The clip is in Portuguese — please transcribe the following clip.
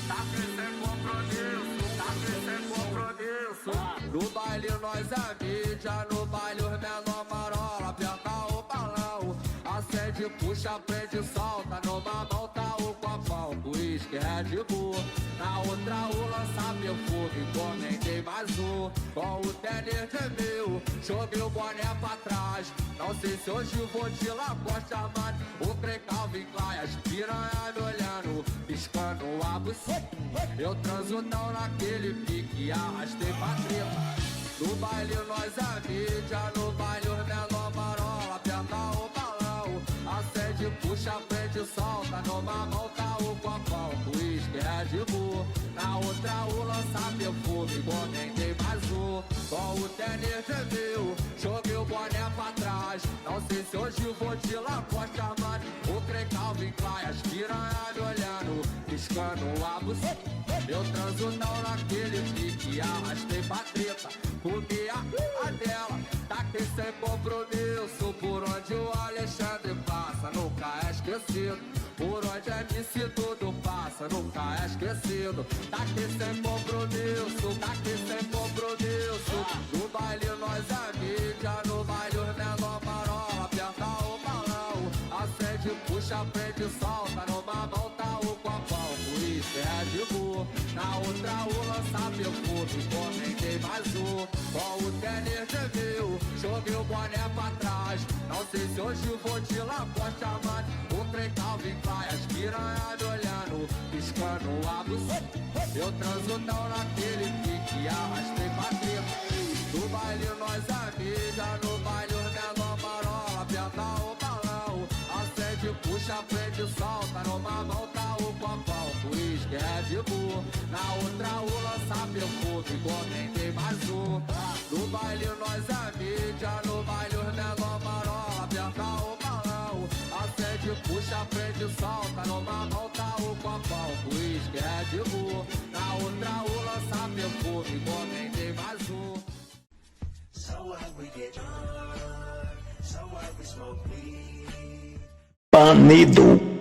Tá sem compromisso, tá sem compromisso. No baile nós é mídia, no baile os menor marola. Aperta o balão, acende, puxa, prende, solta. Numa mão tá o copão, uísque, Red Bull. Na outra o lança perfume, encomendei mais um. Com o tênis de mil, joguei o boné pra trás. Não sei se hoje vou de Lacoste, mano. O Grey Calvin Klein, as piranha me olhando, piscando a buceta. Eu transo não naquele pique, arrastei pra treta. No baile nós é mídia, no baile os menor marola. Aperta o balão, acende, puxa, prende, solta. Numa mão tá o copão, uísque, Red Bull. Na outra o lança perfume, encomendei mais um. Com o tênis de mil, joguei o boné pra trás. Não sei se hoje vou de Lacoste, mano. O Grey Calvin Klein, as piranha me olhando, piscando a buceta. Eu transo não naquele pique, arrastei pra treta. Comi a dela, taquei sem compromisso. Por onde o Alexandre passa, nunca é esquecido. Por onde é MC tudo passa, nunca é esquecido. Taquei sem compromisso, taquei sem compromisso. No baile nós é mídia, no baile os menor marola. Aperta o balão, acende, puxa, prende, solta. Numa mão tá o copão, uísque, Red Bull. Na outra o lança perfume, encomendei mais um. Com o tênis de mil, joguei o boné pra trás. Não sei se hoje vou de Lacoste, mano. O Grey Calvin Klein, as piranha me olhando, piscando a buceta. Eu transo não naquele pique, arrastei pra treta. No baile nós é mídia, no baile os menor marola. Aperta o balão, acende, puxa, prende, solta. Numa mão tá o copão, uísque, Red Bull. Na outra o lança perfume, encomendei mais um. No baile nós é mídia, no baile os menor marola. Aperta o balão, acende, puxa, prende, solta. Numa mão tá o copão, uísque, Red Bull. Na outra o lança perfume, encomendei mais um. So what we get drunk, so what we smoke weed. Banido.